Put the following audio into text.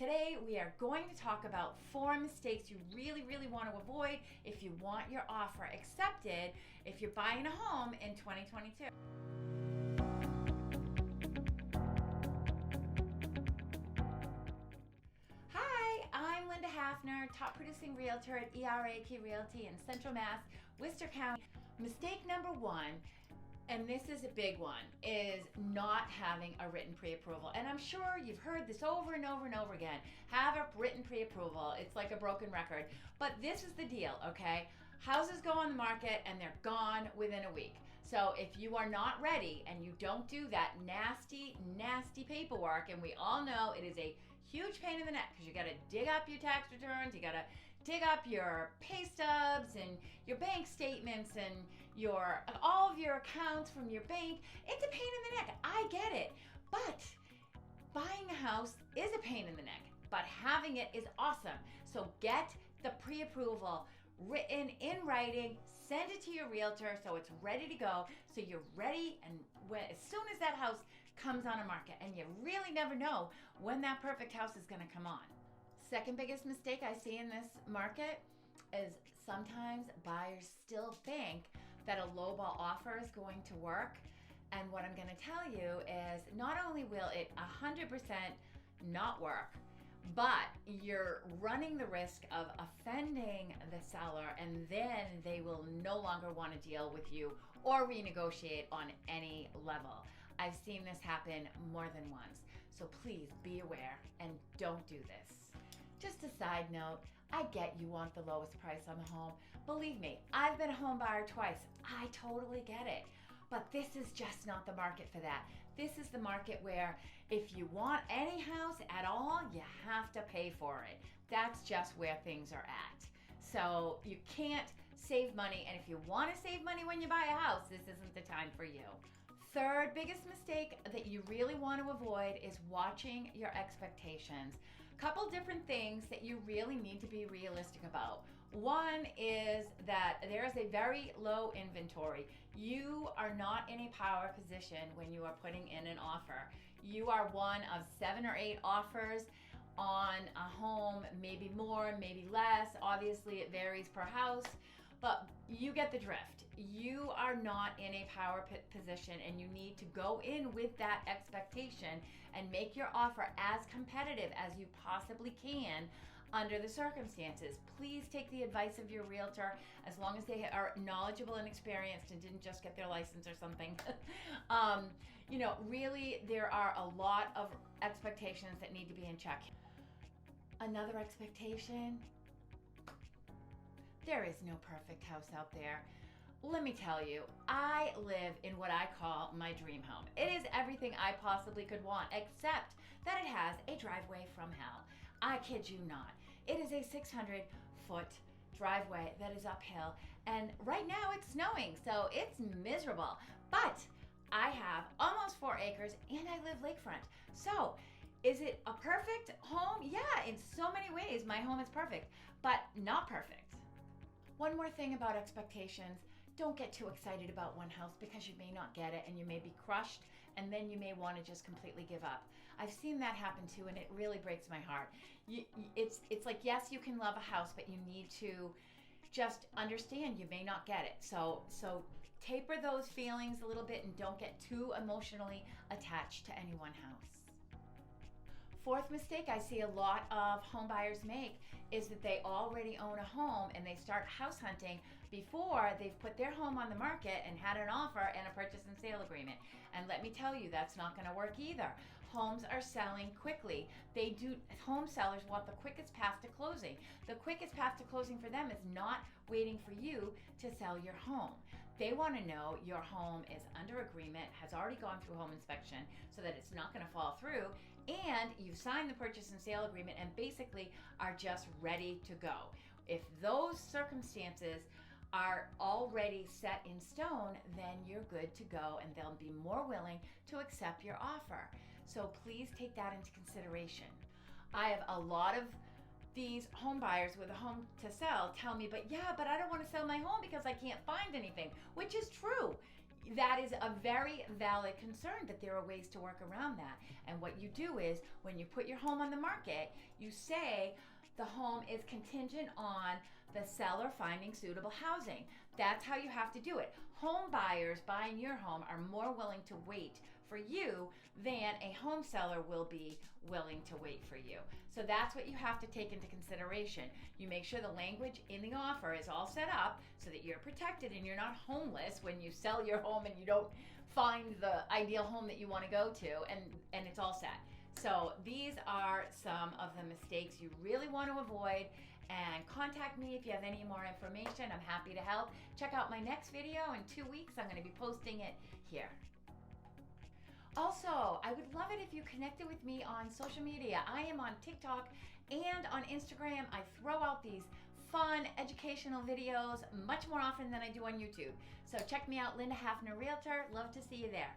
Today we are going to talk about 4 mistakes you really want to avoid if you want your offer accepted if you're buying a home in 2022. Hi, I'm Lynda Hafner, top producing realtor at ERAK Realty in Central Mass, Worcester County. Mistake number 1, and this is a big one, is not having a written pre-approval. And I'm sure you've heard this over and over and over again. Have a written pre-approval. It's like a broken record. But this is the deal, okay? Houses go on the market and they're gone within a week. So if you are not ready and you don't do that nasty paperwork, and we all know it is a huge pain in the neck because you got to dig up your tax returns, you got to dig up your pay stubs and your bank statements and all of your accounts from your bank. It's a pain in the neck. I get it. But buying a house is a pain in the neck, but having it is awesome. So get the pre-approval written in writing, send it to your realtor so it's ready to go, so you're ready, and as soon as that house comes on a market, and you really never know when that perfect house is going to come on. Second biggest mistake I see in this market is sometimes buyers still think that a lowball offer is going to work. And what I'm going to tell you is not only will it 100% not work, but you're running the risk of offending the seller, and then they will no longer want to deal with you or renegotiate on any level. I've seen this happen more than once. So please be aware and don't do this. Just a side note, I get you want the lowest price on the home. Believe me, I've been a home buyer twice. I totally get it. But this is just not the market for that. This is the market where if you want any house at all, you have to pay for it. That's just where things are at. So you can't save money, and if you want to save money when you buy a house, this isn't the time for you. Third biggest mistake that you really want to avoid is watching your expectations. Couple different things that you really need to be realistic about. One is that there is a very low inventory. You are not in a power position when you are putting in an offer. You are one of 7 or 8 offers on a home, maybe more, maybe less. Obviously it varies per house, but you get the drift. You are not in a power position, and you need to go in with that expectation and make your offer as competitive as you possibly can under the circumstances. Please take the advice of your realtor, as long as they are knowledgeable and experienced and didn't just get their license or something. Really, there are a lot of expectations that need to be in check. Another expectation: there is no perfect house out there. Let me tell you, I live in what I call my dream home. It is everything I possibly could want, except that it has a driveway from hell. I kid you not. It is a 600-foot driveway that is uphill, and right now it's snowing, so it's miserable. But I have almost 4 acres, and I live lakefront. So is it a perfect home? Yeah, in so many ways, my home is perfect, but not perfect. One more thing about expectations: don't get too excited about one house because you may not get it and you may be crushed, and then you may want to just completely give up. I've seen that happen too, and it really breaks my heart. It's like, yes, you can love a house, but you need to just understand you may not get it. So taper those feelings a little bit and don't get too emotionally attached to any one house. Fourth mistake I see a lot of home buyers make is that they already own a home and they start house hunting before they've put their home on the market and had an offer and a purchase and sale agreement. And let me tell you, that's not going to work either. Homes are selling quickly. Home sellers want the quickest path to closing. The quickest path to closing for them is not waiting for you to sell your home. They want to know your home is under agreement, has already gone through home inspection so that it's not going to fall through, and you've signed the purchase and sale agreement and basically are just ready to go. If those circumstances are already set in stone, then you're good to go, and they'll be more willing to accept your offer. So please take that into consideration. I have a lot of these home buyers with a home to sell tell me, but I don't want to sell my home because I can't find anything, which is true. that is a very valid concern, that there are ways to work around that. And what you do is, when you put your home on the market, you say the home is contingent on the seller finding suitable housing. That's how you have to do it. Home buyers buying your home are more willing to wait for you than a home seller will be willing to wait for you. So that's what you have to take into consideration. You make sure the language in the offer is all set up so that you're protected and you're not homeless when you sell your home and you don't find the ideal home that you want to go to, and it's all set. So these are some of the mistakes you really want to avoid, and contact me if you have any more information. I'm happy to help. Check out my next video in 2 weeks. I'm going to be posting it here. Also, I would love it if you connected with me on social media. I am on TikTok and on Instagram. I throw out these fun educational videos much more often than I do on YouTube. So check me out, Lynda Hafner Realtor. Love to see you there.